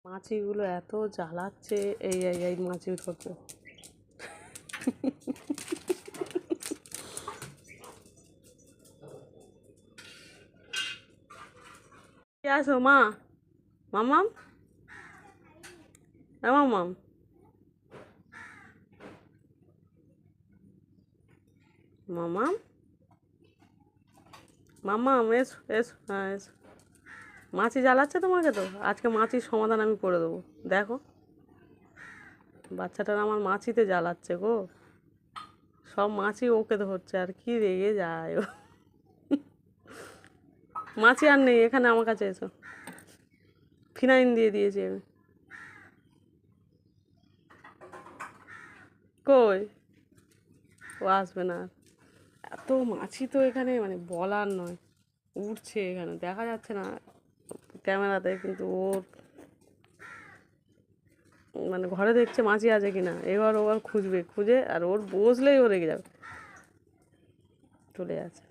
মাছিগুলো এত জ্বালাচ্ছে। এই এই এই মাছি ধরছে। আসো মা। মামাম, মামাম, মামাম, মামাম, এসো এসো, হ্যাঁ এসো। মাছি জ্বালাচ্ছে তোমাকে তো, আজকে মাছির সমাধান আমি করে দেবো। দেখো, বাচ্চাটার আমার মাছিতে জ্বালাচ্ছে গো। সব মাছি ওকে ধরছে, আর কি রেগে যায় ও। মাছি আর নেই এখানে, আমার কাছে এসো। ফিনাইন দিয়ে দিয়েছি আমি। কই, ও আসবে না আর। এত মাছি তো এখানে, মানে বলার নয়। উঠছে এখানে, দেখা যাচ্ছে না ক্যামেরাতে, কিন্তু ওর মানে ঘরে দেখছে মাছি আছে কিনা, এবার ওবার খুঁজবে, খুঁজে আর ওর বসলেই ও রেগে যাবে, চলে যাচ্ছে।